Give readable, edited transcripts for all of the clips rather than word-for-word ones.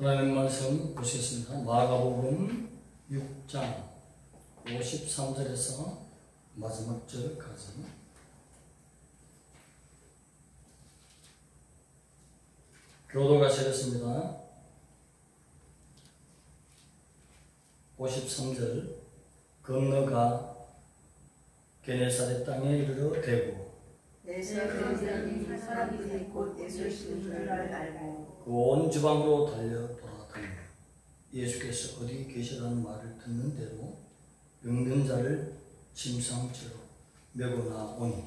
하나님 말씀 보시겠습니다. 마가복음 6장 53절에서 마지막 절까지 교도가 세렸습니다. 53절 건너가 게네사렛 땅에 이르러 대고 사람들이 곧 예수의 줄을 알고 그 온 지방으로 달려 돌아다니며 예수께서 어디 계시다는 말을 듣는 대로 병든 자를 침상째로 메고 나오니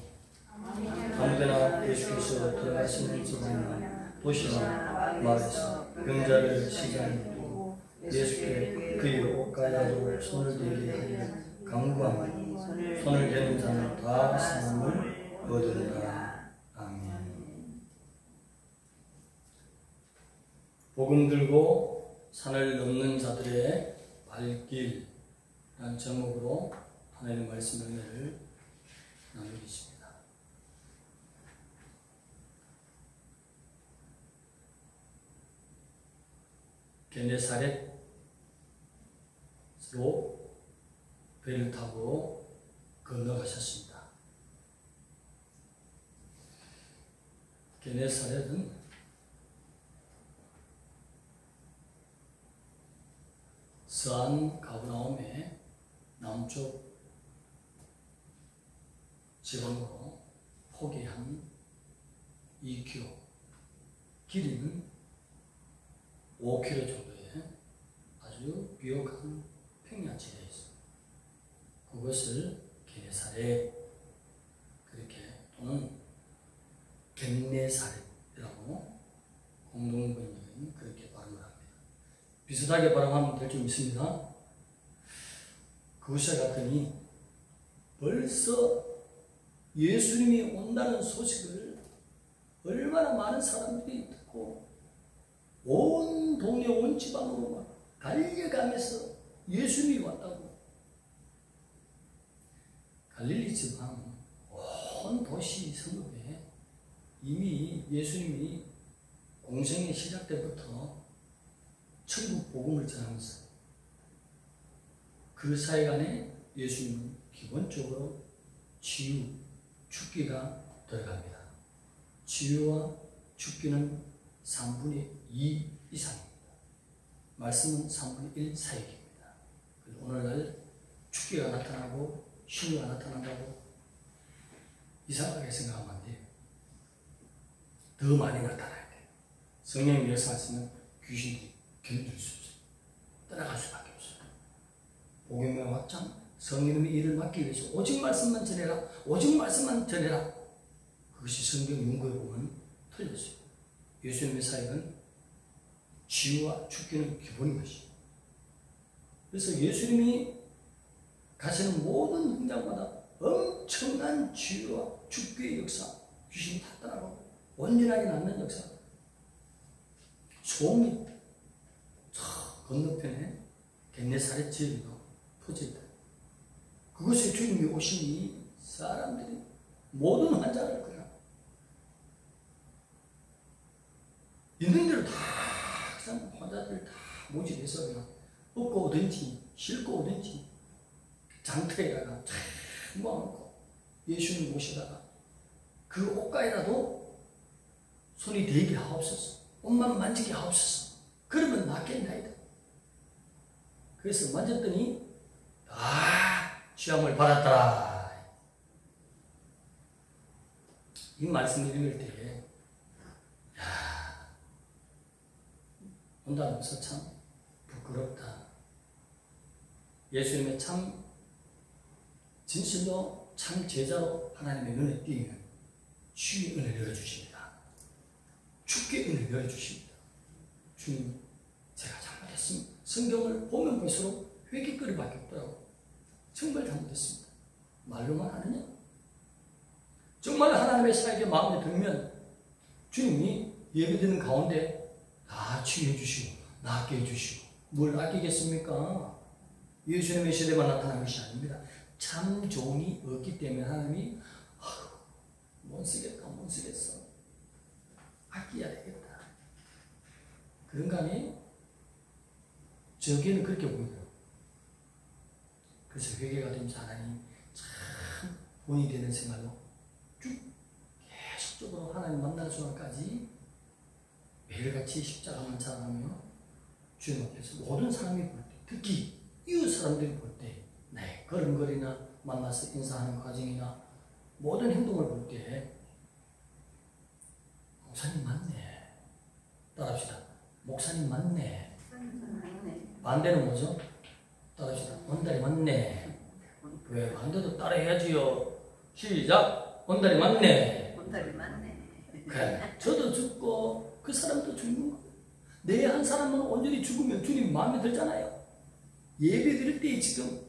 아무데나 예수께서 들어가시는 집이나 도시나 마을에서 병자를 시장하고 예수께 그의 옷가에라도 손을 대게 하여 강구하니 손을 대는 자는 다 사함을 얻으리라. 아멘. 복음 들고 산을 넘는 자들의 발길이라는 제목으로 하나님의 말씀 은혜를 나누겠습니다. 게네사렛으로 배를 타고 건너가셨습니다. 게네사렛은 서안 가버나움의 남쪽 지방으로 포개한 2km, 길이는 5km 정도의 아주 비옥한 평야지대에 있습니다. 그것을 게네사렛 그렇게 또는 겟네사렛이라고 공동번역은 그렇게 발음을 합니다. 비슷하게 발음하면 될 좀 있습니다. 그곳에 갔더니 벌써 예수님이 온다는 소식을 얼마나 많은 사람들이 듣고 온 동네 온 지방으로 막 달려가면서 예수님이 왔다고. 갈릴리 지방 온 도시 성읍에 이미 예수님이 공생의 시작 때부터 천국 복음을 전하면서 그 사이간에 예수님은 기본적으로 치유, 죽기가 들어갑니다. 치유와 죽기는 3분의 2 이상입니다. 말씀은 3분의 1 사역입니다. 오늘날 죽기가 나타나고 신유가 나타난다고 이상하게 생각하면 안 돼요. 더 많이 나타나야 돼요. 성령이 역사하시면 귀신들이 견딜 수 없어요. 따라갈 수밖에 없어요. 복음의 확장, 성령의 일을 맡기 위해서 오직 말씀만 전해라. 오직 말씀만 전해라. 그것이 성경 연구에 보면 틀렸어요. 예수님의 사역은 치유와 죽기는 기본인 것이에요. 그래서 예수님이 가시는 모든 현장마다 엄청난 치유와 죽기의 역사, 귀신이 다 떠나가고 온전하게 낫는 역사. 소음이 저 건너편에 겟네사렛 지역이 퍼져있다. 그것에 주님이 오시니 사람들이 모든 환자를 그냥 있는 대로 다 환자들 다 모집해서 그냥 얻고 오든지 싣고 오든지 장터에다가 쫙 모아놓고 예수님 모시다가 그 옷가에라도 손이 대게 하옵소서, 옷만 만지게 하옵소서. 그러면 낫겠나이다. 그래서 만졌더니 취함을 받았더라. 이 말씀을 읽을 때에 온다면서 참 부끄럽다. 예수님의 참 진실로 참 제자로 하나님의 눈에 띄면 주의 은혜를 열어주십니다. 주께 은혜를 열어주십니다. 주님, 제가 잘못했습니다. 성경을 보면 볼수록 회개거리밖에 없더라고. 정말 잘못했습니다. 말로만 하느냐? 정말 하나님의 사역에 마음에 들면 주님이 예배드리는 가운데 다 치유해 주시고 낫게 해주시고 뭘 아끼겠습니까? 예수님의 시대만 나타난 것이 아닙니다. 참 종이 없기 때문에 하나님이 못 쓰겠어. 아껴야 되겠다. 그런가 하니 저기에는 그렇게 보이더라고요. 그래서 회개가 되면서 하나님 참 본이 되는 생활로 쭉 계속적으로 하나님 만날 순간까지 매일같이 십자가만 자랑하며 주님 앞에서 모든 사람이 볼 때, 특히 이웃 사람들이 볼 때, 네, 걸음걸이나 만나서 인사하는 과정이나 모든 행동을 볼 때, 목사님 맞네. 따라합시다. 목사님 맞네. 반대는 뭐죠? 따라합시다. 원달이 맞네. 왜? 반대도 따라해야지요. 시작. 원달이 맞네. 원달이 맞네. 그래. 저도 죽고 그 사람도 죽는 거. 내 한 사람은 온전히 죽으면 주님 마음에 들잖아요. 예배 드릴 때 지금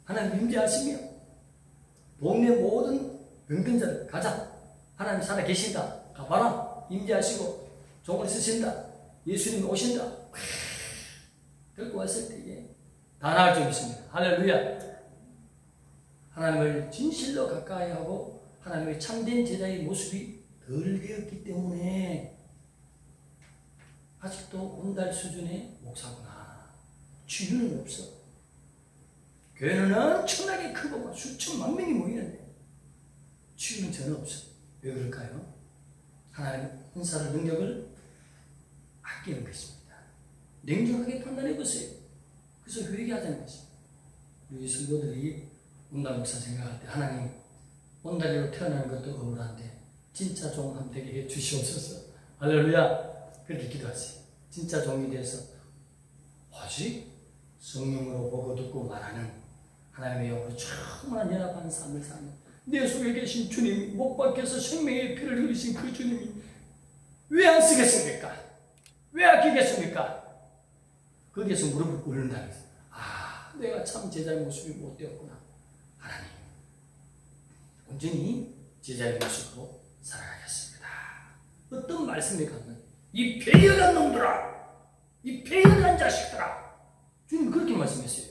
하나님 임재하시며 동네 모든 병든 자를 가자. 하나님 살아 계신다. 가봐라. 임재하시고 종을 쓰신다. 예수님이 오신다. 그렇게 왔을 때에 다 나을 줄 믿습니다. 할렐루야. 하나님을 진실로 가까이 하고 하나님의 참된 제자의 모습이 덜 되었기 때문에 아직도 온달 수준의 목사구나. 주유는 없어. 교회는 엄청나게 크고 수천만 명이 모이는데 주유는 전혀 없어. 왜 그럴까요? 하나님 은사를 능력을 아끼는 것입니다. 냉정하게 판단해 보세요. 그래서 회개하자는 것입니다. 우리 성도들이 온달 목사 생각할 때 하나님 온달이로 태어나는 것도 억울한데 진짜 종함 되게 해 주시옵소서. 할렐루야. 그렇게 기도하세요. 진짜 종이 돼서 오직 성령으로 보고 듣고 말하는 하나님의 영으로 충만한 연합한 삶을 사는 내 속에 계신 주님이 못 박혀서 생명의 피를 흘리신 그 주님이 왜 안 쓰겠습니까? 왜 아끼겠습니까? 거기에서 무릎을 꿇는다는 거예요. 아, 내가 참 제자의 모습이 못 되었구나. 하나님, 온전히 제자의 모습으로 살아가겠습니다. 어떤 말씀이 가면 이 배연한 놈들아, 이 배연한 자식들아, 주님 그렇게 말씀했어요.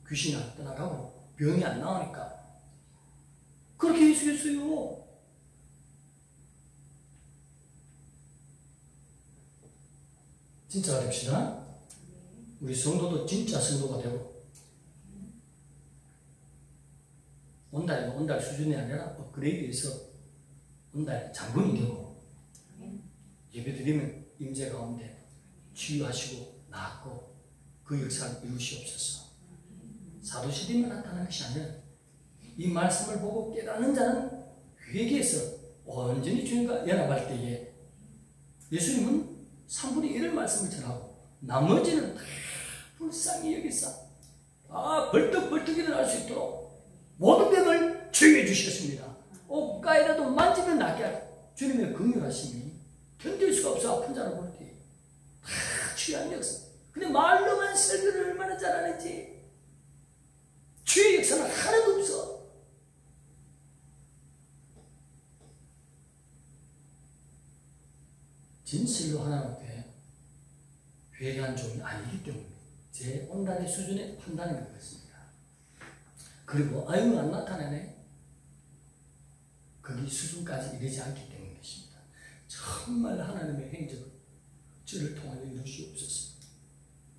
귀신이 안 떠나가고 병이 안 나오니까 그렇게 해주겠어요. 진짜가 됩시다. 우리 성도도 진짜 성도가 되고 온달 수준이 아니라 업그레이드해서 온달 장군이 되고 예배 드리면 임재 가운데 치유하시고 낫고 그 역사를 이루시옵소서. 사도시대만 나타나는 것이 아니라 이 말씀을 보고 깨닫는 자는 회개해서 온전히 주님과 연합할 때에 예수님은 3분의 1을 말씀을 전하고 나머지는 다 불쌍히 여기사 다 벌떡벌떡 일어날 수 있도록 모든 병을 치유해 주셨습니다. 옷가이라도 만지면 낫게 하고 주님의 긍휼하심이 견딜 수가 없어. 아픈 자를 볼 때 다 치유한 역사. 근데 말로만 설교를 얼마나 잘하는지 치유의 역사는 하나도 없어. 진실로 하나님 앞에 회개한 종이 아니기 때문에 제 온달의 수준의 판단인 것 같습니다. 그리고 아유 안 나타나네. 거기 수준까지 이르지 않기 때문인 것입니다. 정말 하나님의 행적을 저를 통하여 이루시옵소서.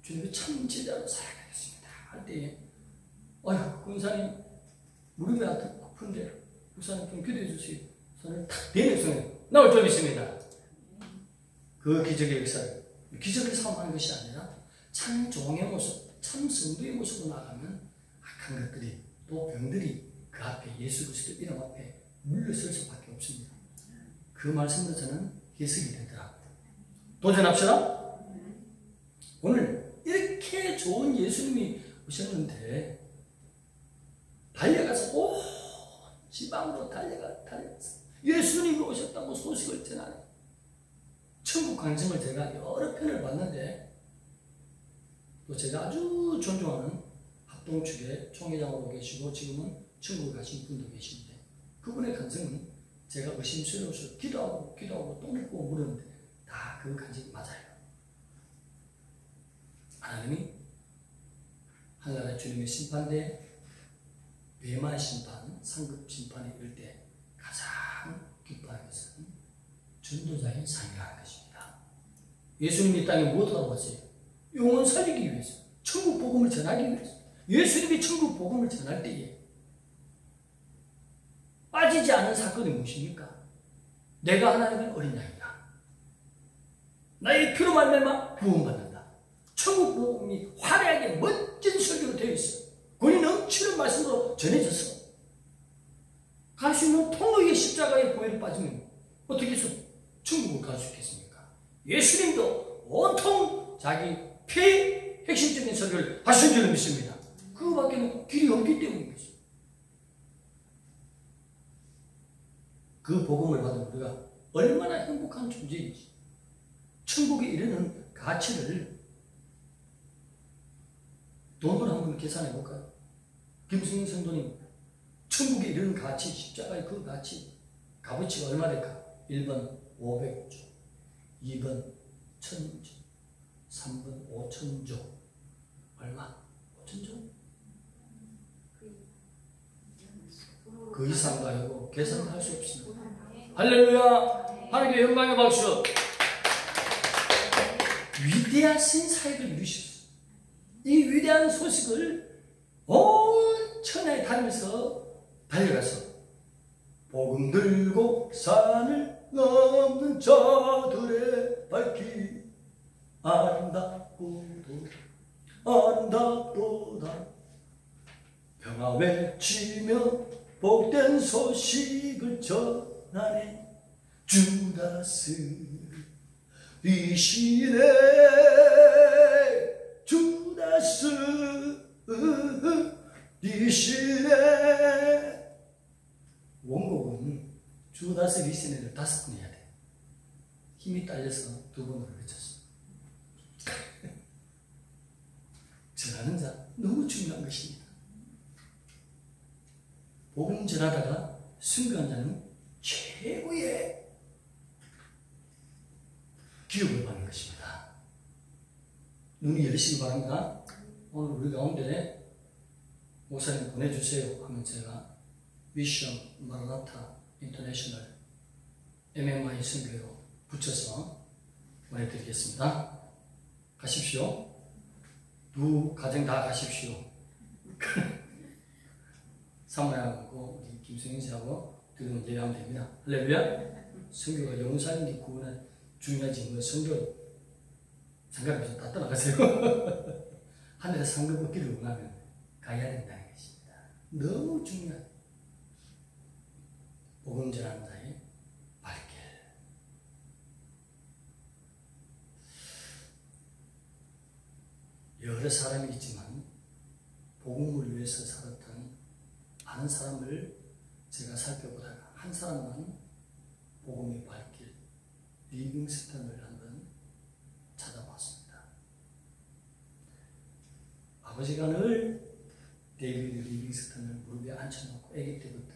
주님의 참 제자로 살아가겠습니다. 할 때에 아유 권사님 무릎이 아픈데 목사님 좀 기도해 주세요. 손을 탁 대면서 나올 줄 믿습니다. 그 기적의 역사를 기적을 삼하는 것이 아니라 참 종의 모습, 참 성도의 모습으로 나가면 악한 것들이 또 병들이 그 앞에 예수 그리스도 이름 앞에 물러설 수밖에 없습니다. 그 말씀으로 저는 해석이 되더라고요. 도전합시다. 오늘 이렇게 좋은 예수님이 오셨는데 달려가서 온 지방으로 달려가서 예수님이 오셨다고 소식을 전하는 천국 간증을 제가 여러 편을 봤는데 또 제가 아주 존중하는 합동축의 총회장으로 계시고 지금은 천국에 가신 분도 계신데 그분의 간증은 제가 의심스러워서 기도하고 또 묻고 물었는데 다 그 간증이 맞아요. 하나님이 하늘나라의 주님의 심판대 외만 심판, 상급 심판에 이를 때 가장 기뻐하는 것은 전도자인 삶이라는 것입니다. 예수님이 이 땅에 무엇하러 왔어요? 영혼 살리기 위해서, 천국 복음을 전하기 위해서. 예수님이 천국 복음을 전할 때에 빠지지 않은 사건이 무엇입니까? 내가 하나님의 어린 양이다. 나의 피로 말미암아 구원받는다. 천국 복음이 화려하게 멋진 설교로 되어 있어. 권위 넘치는 말씀으로 전해졌어. 갈 수 있는 통로의 십자가의 보혈에 빠지면 어떻게 해서 천국을 갈 수 있겠습니까? 예수님도 온통 자기 피의 핵심적인 설교를 하신 줄로 믿습니다. 그밖에는 길이 없기 때문이겠어요. 그 복음을 받은 우리가 얼마나 행복한 존재인지, 천국에 이르는 가치를 돈으로 한번 계산해 볼까요? 김승희 성도님, 천국에 이르는 가치, 십자가의 그 가치, 값어치가 얼마 될까? 1번 500조, 2번 1000조, 3번 5000조. 얼마? 5000조? 그 이상 가지고 계산할 수 없습니다. 할렐루야! 하나님께 영광의 박수! 위대하신 사역을 이루셨어요. 이 위대한 소식을 온 천하에 다니면서 달려가서 복음 들고 산을 넘는 자들의 발길 아름답도다 평화 외치며 복된 소식을 전하네. 주다스 이시네 주다스 리시네. 원곡은 주다스 리시네를 5번 해야 돼. 힘이 딸려서 2번으로 외쳤어. 전하는 자 너무 중요한 것입니다. 복음 전하다가 순교한 자는 최고의 기업을 받는 것입니다. 눈이 열리시기 바랍니다. 오늘 우리 가운데 목사님 보내주세요 하면 제가 미션 마라나타 인터내셔널 MMI 선교로 붙여서 보내드리겠습니다. 가십시오. 두 가정 다 가십시오. 사모님하고 우리 김성인 씨하고 들으면 예배하면 됩니다. 할렐루야. 선교가 영혼 살리기 구원은 중요하지. 뭐 선교 상관없이 다 떠나가세요. 하늘에 상급 얻기를 원하면 가야 된다는 것입니다. 너무 중요한 복음 전하는 자의 발길. 여러 사람이 있지만 복음을 위해서 살았던 많은 사람을 제가 살펴보다가 한 사람만 복음의 발길 리빙스턴을 한번 찾아봤습니다. 아버지가 늘 데이비드 리빙스턴을 무릎에 앉혀놓고 아기 때부터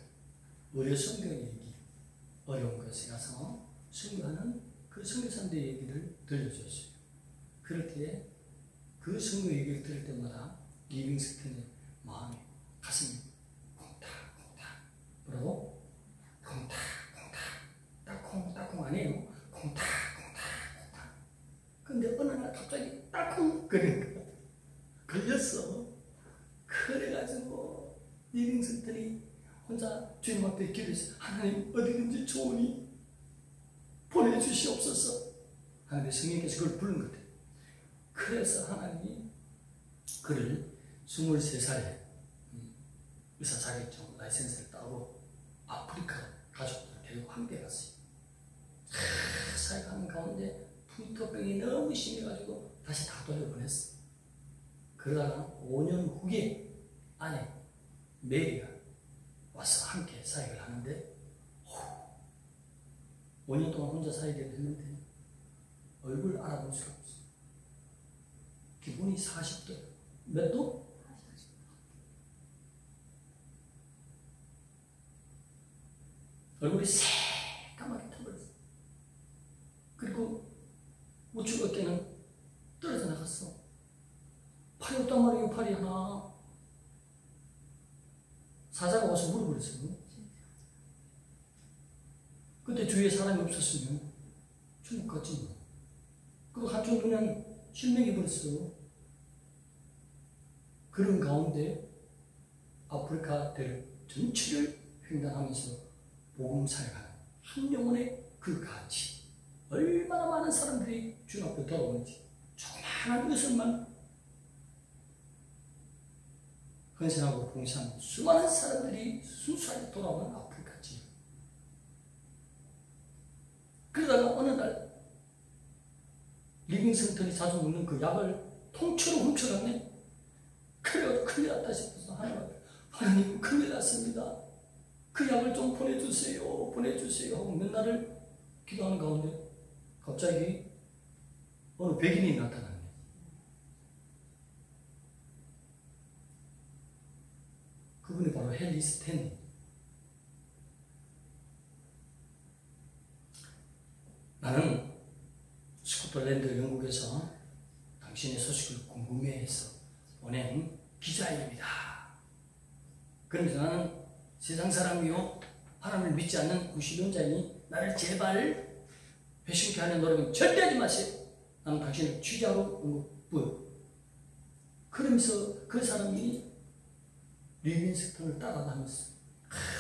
의료 선교 얘기, 어려운 것에 가서 선교하는 그 선교사님들 얘기를 들려줬어요. 그럴 때에 그 선교 얘기를 들을 때마다 리빙스턴의 마음이, 가슴이 콩닥콩닥. 뭐라고? 콩닥콩닥. 따콩 아니에요. 콩닥콩닥. 근데 어느 날 갑자기 따콩 그러니까 걸렸어. 그래가지고 리빙스턴이 혼자 주님 앞에 기도해서 하나님 어디든지 좋으니 보내주시옵소서. 하나님의 성령께서 그걸 부른 것 같아요. 그래서 하나님이 그를 23살에 의사 자격증 라이센스를 따고 아프리카 가족들을 데리고 함께 갔어요. 사역하는 가운데 풍토병이 너무 심해가지고 다시 다 돌려보냈어. 그러다가 5년 후에 아내 메리가 와서 함께 사역을 하는데 5년 동안 혼자 사역을 했는데 얼굴 알아볼 수가 없어. 기분이 40도. 몇 도? 얼굴이 새까맣게 타버렸어. 그리고 우측 어깨는 떨어져 나갔어. 팔이 없단 말이에요. 팔이 하나. 사자가 와서 물어버렸어요. 그때 주위에 사람이 없었으면 죽을 것 같지 뭐. 그리고 한쪽 눈은 실명해버렸어. 그런 가운데 아프리카들 전체를 횡단하면서 복음 사역하는 한 영혼의 그 가치, 얼마나 많은 사람들이 주 앞에 돌아오는지, 조그마한 것을만 헌신하고 봉사하는 수많은 사람들이 순수하게 돌아오는 아프리카 지역. 그러다가 어느 날 리빙스턴이 자주 먹는 그 약을 통째로 훔쳐갔네. 그래가지고 큰일 났다 싶어서 하나님 큰일 났습니다. 그 약을 좀 보내주세요. 보내주세요 하고 몇 날을 기도하는 가운데 갑자기 어느 백인이 나타났네. 그분이 바로 헨리 스탠리. 나는 스코틀랜드 영국에서 당신의 소식을 궁금해해서 보낸 기자입니다. 그러면서 나는 세상 사람이요 하나님을 믿지 않는 무신론자이니 나를 제발 배신케 하는 노력은 절대 하지 마세요. 나는 당신을 취재하러 온 것뿐. 그러면서 그 사람이 리빙스턴을 따라다니면서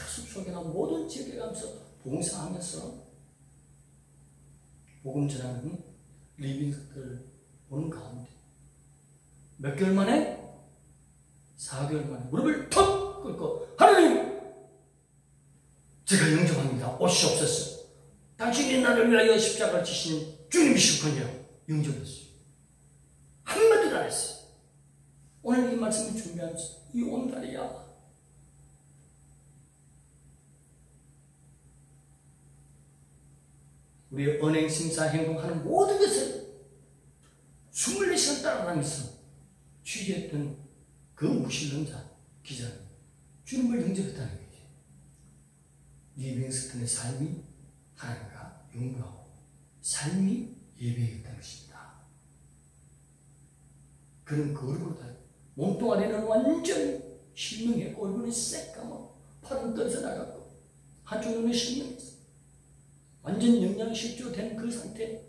숲속에나 모든 지역에 가면서 봉사하면서 복음 전하는 리빙스턴을 보는 가운데 몇 개월 만에? 4개월 만에 무릎을 턱 꿇고 하나님 제가 영접합니다. 오시옵소서. 당신이 나를 위하여 십자가를 지신 주님이시군요. 영접했어요. 한마디도 안 했어요. 오늘 이 말씀을 준비하면서 이 온달이야 우리의 언행, 심사, 행동하는 모든 것을 24시간 따라다니면서 취재했던 그 무신론자 기자는 주님을 영접했다는 거예요. 리빙스턴의 삶이 하나님과 용부하고 삶이 예배했다는 것입니다. 그는 그 얼굴을 다 몸뚱아리는 완전히 실명했고 얼굴은 새까맣고 팔은 떨어져 나갔고 한쪽 눈은 실명했어. 완전 영양실조된 그 상태.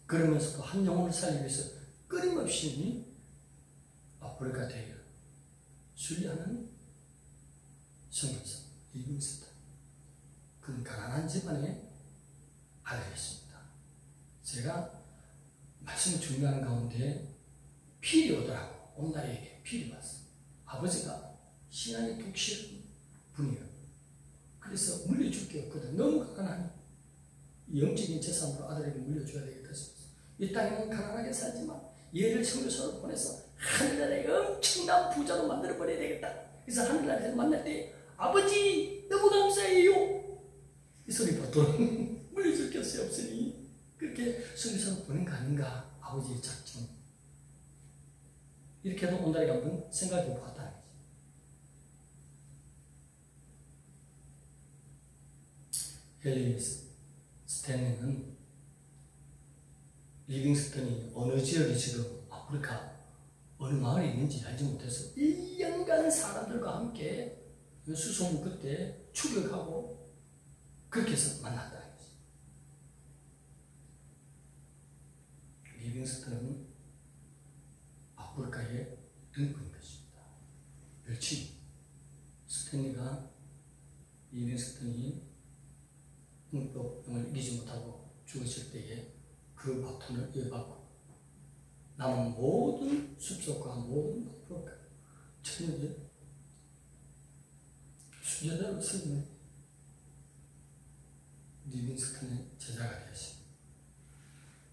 그러면서도 한 영혼을 살리기 위해서 끊임없이 아프리카 대회를 순례하는 선교사 리빙스턴. 그는 가난한 집안의 아들이었습니다. 제가 말씀을 준비하는 가운데 필이 오더라고. 온달에게 필이 왔어. 아버지가 신앙이 툭 싫은 분이에요. 그래서 물려줄 게 없거든. 너무 가난하니 영적인 재산으로 아들에게 물려줘야 되겠다 싶어서 이 땅에는 가난하게 살지만 얘를 선교사로 보내서 하늘나라에 엄청난 부자로 만들어버려야 되겠다. 그래서 하늘나라에서 만날 때 아버지 너무 감사해요. 이 소리 보통 물려줄 게 없으니 그렇게 선교사로 보낸 거 아닌가. 아버지의 작정. 이렇게 해도 온달에게 한번 생각해 보았다는 거지. 헨리 스탠리는 리빙스턴이 어느 지역에 지금 아프리카 어느 마을에 있는지 알지 못해서 1년간 사람들과 함께 수송무 그때 추격하고 그렇게 해서 만났다는 거지. 리빙스턴은 아프리카에 등극인 것입니다. 멸치. 스탠리가 리빙스턴이 흥법병을 이기지 못하고 죽었을 때에 그 바톤을 이어받고 남은 모든 숲속과 모든 아프리카 천년에 순례자로 쓰는 리빙스턴의 제자가 되었습니다.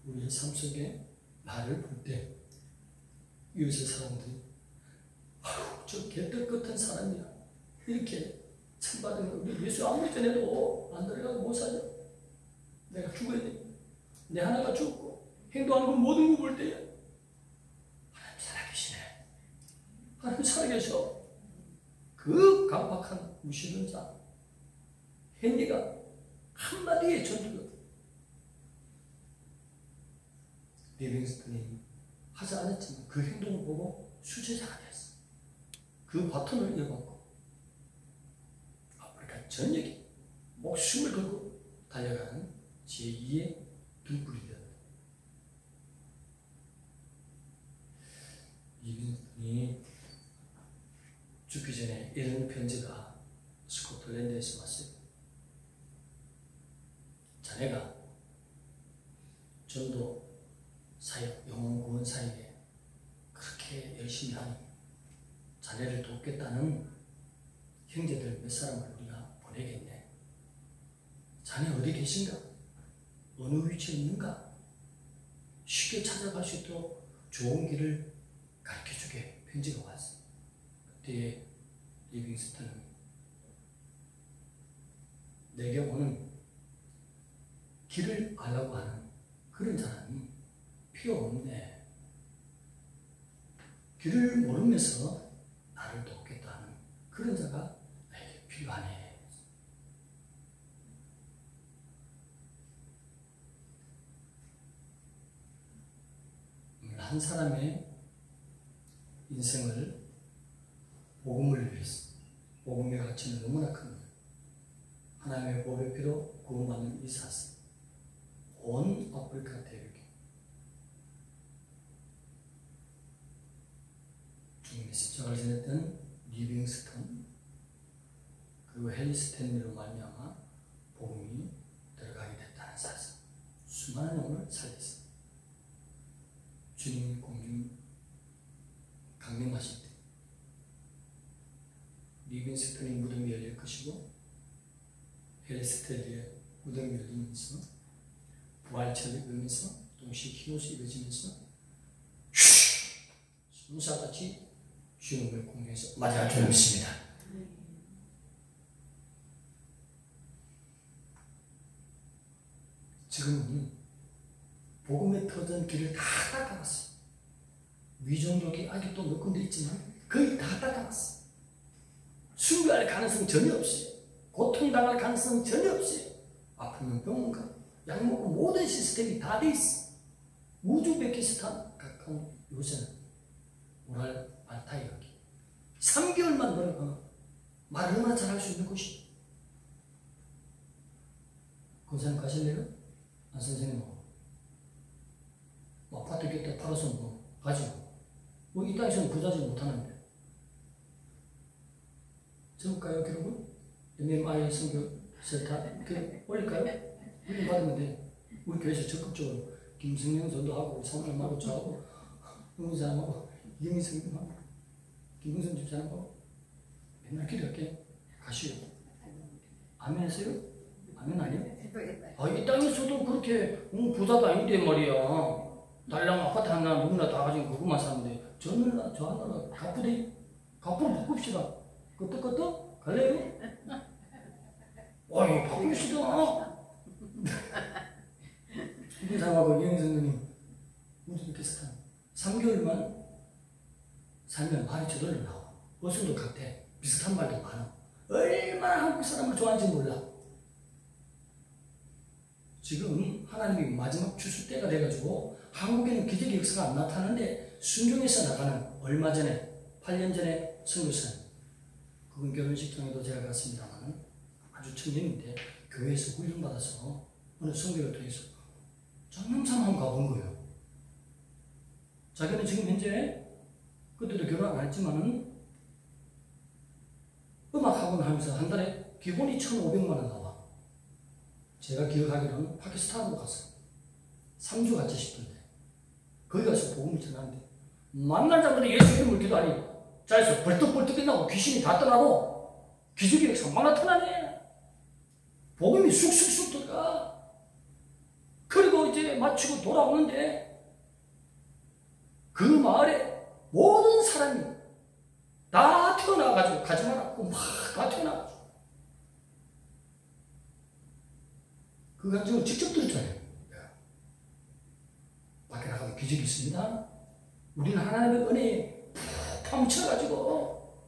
우리의 삶 속에 나를 볼 때 이웃의 사람들이 아유 저 개떡 같은 사람이야 이렇게 참받은 거. 우리 예수 아무리 전해도 안 들어가고 못 살려. 내가 죽어야 돼. 내 하나가 죽고 행동하는 건 모든 거 볼 때야 하나님 살아계시네. 하나님 살아계셔. 그 강박한 무신론자 헨리가 한마디의 전주거든. 리빙스턴이 하지 않았지만 그 행동을 보고 수제자가 됐어. 그 바톤을 이어받고 아프리카 전역에 목숨을 걸고 달려가는 제2의 등불이 되었다. 이분이 죽기 전에 이런 편지가 스코틀랜드에서 왔어요. 자네가 전도 사역, 영혼 구원 사역에 그렇게 열심히 하니 자네를 돕겠다는 형제들 몇 사람을 우리가 보내겠네. 자네 어디 계신가? 어느 위치에 있는가? 쉽게 찾아갈 수 있도록 좋은 길을 가르쳐주게 편지가 왔어. 그때 리빙스턴은 내게 오는 길을 알라고 하는 그런 사람이 필요 없네. 길을 모르면서 나를 돕겠다 하는 그런 자가 나에게 필요하네. 한 사람의 인생을 복음을 위해서, 복음의 가치는 너무나 큰 거예요. 하나님의 보혈의 피로 구원받는 이 사슬, 온 아프리카 대륙에 주님의 십자가를 지냈던 리빙스턴, 그리고 헨리 스탠리로 말미암아 복음이 들어가게 됐다는 사실, 수많은 영혼을 살렸어요. 주님이 공중 강림하실 때 리빙스턴의 무덤이 열릴 것이고 헨리 스탠리의 무덤이 열리면서 부활체를 그리면서 동시에 흰옷이 입어지면서 순사같이 주님을 공중에서 맞이할 줄 믿습니다. 지금은 복음의 터전 길을 다 닦아놨어요. 위종족이 아직도 몇 군데 있지만 거의 다 닦아놨어요. 순교할 가능성 전혀 없어요. 고통당할 가능성 전혀 없어요. 아프면 병원 가, 약 먹고 모든 시스템이 다 돼 있어. 우즈베키스탄 가까운 요새는 우랄 알타이 여기 3개월만 노력하면 말 얼마나 잘할 수 있는 곳이. 권사님 가실래요? 안 선생님 뭐 아파트 곁에 팔아서 뭐 가지고 뭐 이 땅에서는 부자지 못하는데 적을까요 기록을? MMI 선교센터 이렇게 올릴까요? 우리 받으면 돼. 우리 교회에서 적극적으로 김승영 전도하고 사모님하고 저하고 홍사람하고 이경민 선교하고 김승선 집사람하고 맨날 기도할게. 가시오. 아멘 했어요? 아멘 아니요? 이 땅에서도 그렇게 부자도 아닌데 말이야. 달랑 아파트 하나 누구나 다 가지고 그것만 사는데 저 하나가 가쁘대. 가쁘로 바꿉시다. 끄떡끄떡 갈래요? 이거 바꿉시다. 이상하고 이영희 선생님 우즈베키스탄 3개월만 살면 말이 저절로 나와. 어순도 같아. 비슷한 말도 많아. 얼마나 한국 사람을 좋아하는지 몰라. 지금 하나님이 마지막 추수 때가 돼가지고 한국에는 기적의 역사가 안 나타나는데 순종해서 나가는, 얼마 전에 8년 전에 선교사님, 그분 결혼식장에도 제가 갔습니다만 아주 청년인데 교회에서 훈련받아서 어느 선교를 통해서 장남삼 한번 가본 거예요. 자기는 지금 현재 그때도 결혼 안 했지만은 음악학원 하면서 한 달에 기본이 1,500만 원 나와. 제가 기억하기로는 파키스탄으로 갔어요. 3주 같이 싶던데 거기 가서 복음을 전하는데 만나자마자 예수 이름을 기도하니 자에서 벌떡벌떡 끝나고 귀신이 다 떠나고 기적이 정말 나타나네. 복음이 쑥쑥쑥 들어가. 그리고 이제 마치고 돌아오는데 그 마을에 모든 사람이 다 태어나가지고 가지 말라고 막 다 태어나가지고 그 감정을 직접 들었잖아요. 밖에 나가면 기적이 있습니다. 우리는 하나님의 은혜에 푹 파묻혀가지고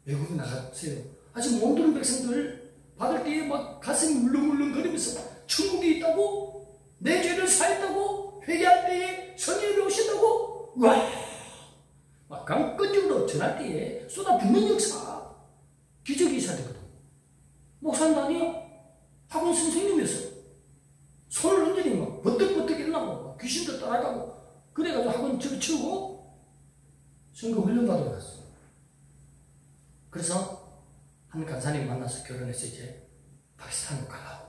외국에 나가세요. 아직 못 들은 백성들 받을 때에 막 가슴이 물렁물렁거리면서 천국이 있다고, 내 죄를 사했다고, 회개할 때에 성령이 오신다고, 와! 막 강건적으로 전할 때에 쏟아붓는 역사, 기적이 있어야 되거든. 목사님 아니야? 학원 선생님이었어. 손을 흔들이 막 버떡버떡 일어나고 귀신도 따라가고 그래가지고 학원 치우고 선거 훈련 받으러 갔어. 그래서 한 간사님 만나서 결혼해서 이제 파키스탄으로 가라고.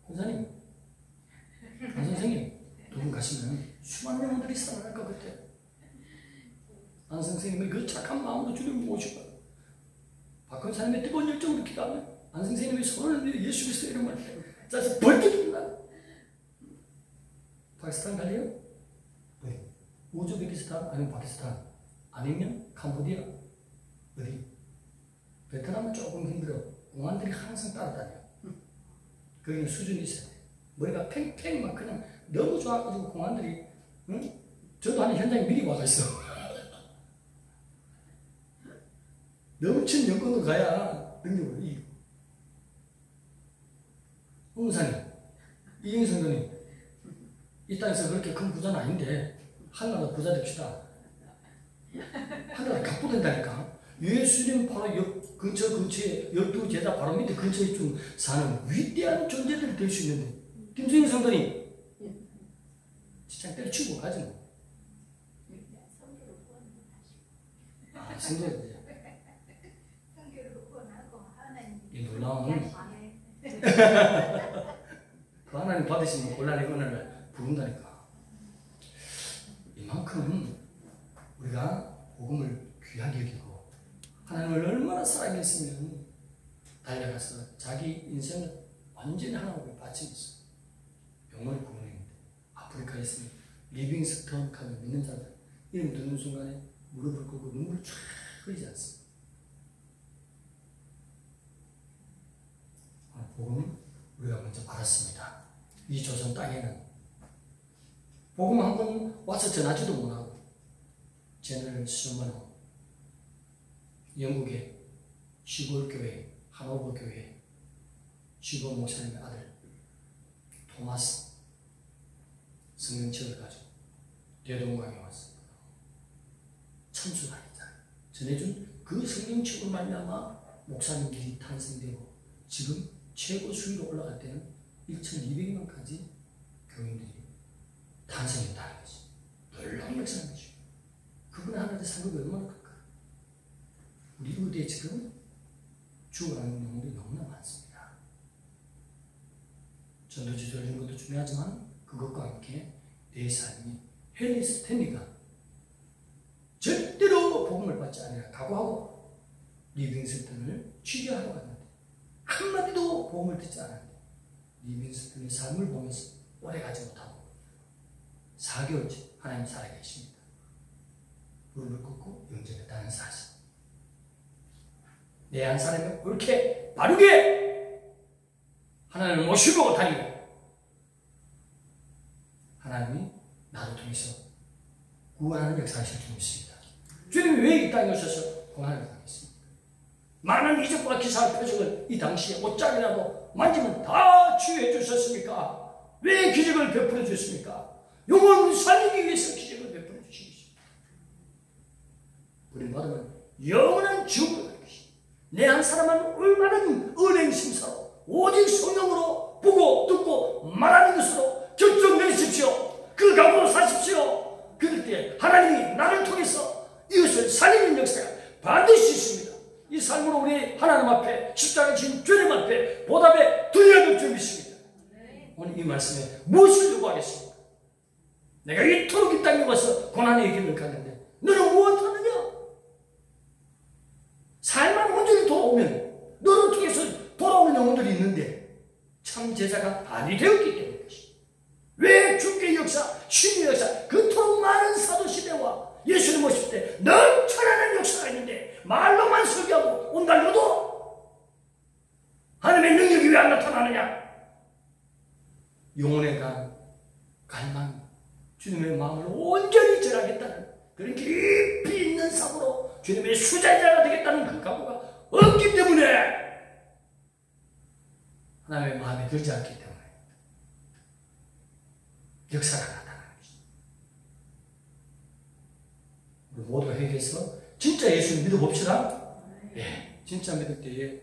간사님, 간 선생님, 두 분 가시면 수많은 영혼들이 살아날 것 같아요. 안 선생님의 그 착한 마음으로 주님 모시고 박 권사님의 뜨거운 열정으로 기도하면 안 선생님의 손을 흔들어 예수 그리스도 이름을 짜서 벌떡 일어나. 파키스탄 갈래요? 네. 우즈베키스탄 아니면 파키스탄 아니면 캄보디아 어디? 베트남은 조금 힘들어. 공안들이 항상 따라다녀. 거기는 수준이 있어야 돼. 머리가 팽팽 막 그냥 너무 좋아가지고 공안들이 응? 저도 하는 현장에 미리 와가 있어. 넘친 여건도 가야 능력을 이기고. 홍사님, 이영 성도님, 이 땅에서 그렇게 큰 부자는 아닌데 하나라도 부자 됩시다. 하나라도 갑부 된다니까. 예수님 바로 근처에 12제자 바로 밑에 근처에 좀 사는 위대한 존재들이 될 수 있는데 김수영 성도님 직장 때려치우고 가지 뭐. 아, 성도 이 놀라운 그 하나님 받으시면 곤란의 은혜를 부른다니까. 이만큼 우리가 복음을 귀하게 여기고 하나님을 얼마나 사랑했으면 달려가서 자기 인생을 완전히 하나님께 바치면서 영원히 구원했는데 아프리카에 있으면 리빙스턴 카드 믿는 자들 이름 듣는 순간에 무릎을 꿇고 눈물을 쫙 흘리지 않습니다. 복음을 우리가 먼저 받았습니다. 이 조선 땅에는 복음 한 번 와서 전하지도 못하고 제너럴 스머너 영국의 시골 교회 하노버 교회 시골 목사님의 아들 토마스 성령책을 가지고 대동강에 와서 참수하겠다 전해준 그 성령책으로 말미암아 목사님들이 탄생되고 지금 최고 수위로 올라갈 때는 1,200명까지 교인들이 탄생했다는 것이 놀라운 역사인 것이죠. 그분의 하나님의 상급이 얼마나 클까. 우리 의대에 지금 죽어가는 영혼들이 너무나 많습니다. 전도지도 이런 것도 중요하지만 그것과 함께 내 삶이 헨리 스탠리가 절대로 복음을 받지 않으라 각오하고 리빙스턴을 취재하러 갔는데 한마디도 복음을 듣지 않았는데 리빙스턴의 삶을 보면서 오래 가지 못하고 4개월째 하나님 살아계십니다. 무릎을 꿇고 영접했다는 사실. 내 한 사람이 그렇게 바르게 하나님을 모시고 다니고 하나님이 나를 통해서 구원하는 역사하실 줄 믿습니다. 주님이 왜 이 땅에 오셔서 구원하는 당했습니까? 많은 이적과 기사의 표적을 이 당시에 옷장이라도 만지면 다 치유해 주셨습니까? 왜 기적을 베풀어 주셨습니까? 영혼을 살리기 위해서 기적을 베풀어 주신 것입니다. 우리 받으면 영원한 지옥을 갈 것입니다. 내 한 사람은 얼마나 은행 심사로 오직 성령으로 보고 듣고 말하는 것으로 결정 내리십시오. 그 각오로 사십시오. 그럴 때 하나님이 나를 통해서 이것을 살리는 역사가 반드시 있습니다. 이 삶으로 우리 하나님 앞에 십자가 진 주님 앞에 보답에 드려야 될 줄 믿습니다. 오늘 이 말씀에 무엇을 요구하겠습니까? 내가 이토록 이 땅에 와서 고난의 길을 가는데 너는 무엇하느냐? 삶만 온전히 돌아오면 너를 통해서 돌아오는 영혼들이 있는데 참 제자가 아니 되었기 때문에 왜 주의 역사, 신의 역사, 그토록 많은 사도시대와 예수님 오실 때 넘쳐나는 역사가 있는데 말로만 설교하고 온달로도 하나님의 능력이 왜 안 나타나느냐? 영혼에 대한 갈망, 주님의 마음을 온전히 전하겠다는 그런 깊이 있는 사고로 주님의 수제자가 되겠다는 그 각오가 없기 때문에 하나님의 마음에 들지 않기 때문에 역사가 나타나는 것입니다. 우리 모두가 회개해서 진짜 예수를 믿어봅시다. 예, 진짜 믿을 때에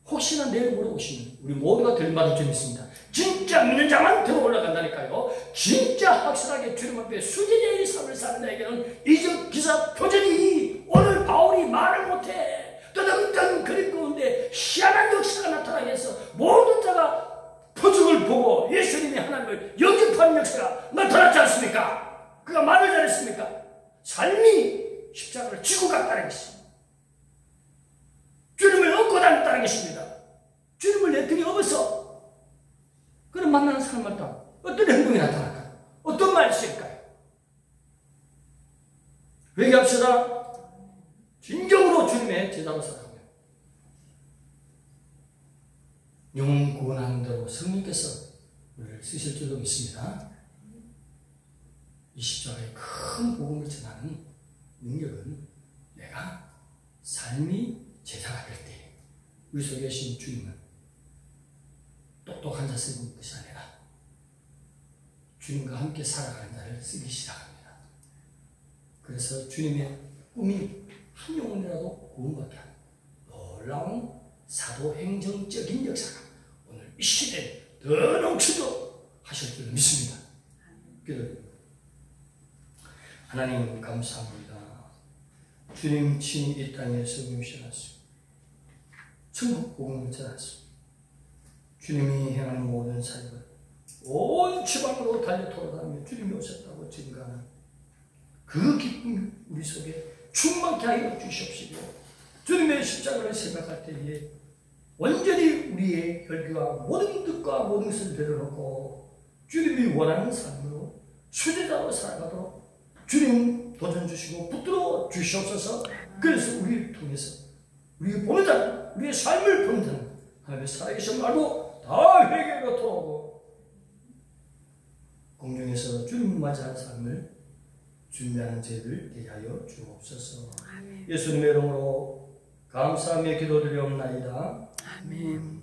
혹시나 내일 모르오시는 우리 모두가 될 만한 점이 있습니다. 진짜 믿는 자만 들어 올라간다니까요. 진짜 확실하게 주님 앞에 수제자의 삶을 사는 자에게는 이적 기사 표적이 오늘 바울이 말을 못해 떠듬떠듬 그림 가운데 희한한 역사가 나타나게 해서 모든 자가 표적을 보고 예수님이 하나님을 영접하는 역사가 나타났지 않습니까? 그가 말을 잘했습니까? 삶이 십자가를 지고 갔다는 것입니다. 주님을 얻고 다녔다는 것입니다. 주님을 내 등에 업어서 그런 만나는 사람마다 어떤 행동이 나타날까요? 어떤 말이 있을까요? 회개합시다. 진정으로 주님의 제자로 살아가며 영혼 구원하는 대로 성령께서 우리를 쓰실 줄로 믿습니다. 이 십자가의 큰 복음을 전하는 능력은 내가 삶이 제자가 될 때 우리 속에 계신 주님은 똑똑한 자 쓰는 것이 아니라 주님과 함께 살아가는 자를 쓰기 시작합니다. 그래서 주님의 꿈이 한 영혼이라도 구원받게 하는 놀라운 사도행정적인 역사가 오늘 이 시대에 더 넘치도록 하실 줄 믿습니다. 기도드립니다. 하나님 감사합니다. 주님 친히 이 땅에 성육신하시고 천국 복음을 전하시고 주님이 행하는 모든 사역을 온 지방으로 달려 돌아다니며 주님이 오셨다고 증거하는 그 기쁨이 우리 속에 충만케 하여 주시옵시고 주님의 십자가를 생각할 때에 완전히 우리의 혈기와 모든 뜻과 모든 것을 내려놓고 주님이 원하는 삶으로 수제자로 살아가도록 주님 도전 주시고 붙들어 주시옵소서. 그래서 우리를 통해서 우리의 보는 자는 우리의 삶을 보는 자는 하나님의 살아계신 말고 다 회개로 돌아오고 공중에서 주님을 맞이하는 삶을 준비하는 죄를 대하여 주옵소서. 예수님의 이름으로 감사하며 기도드리옵나이다. 아멘.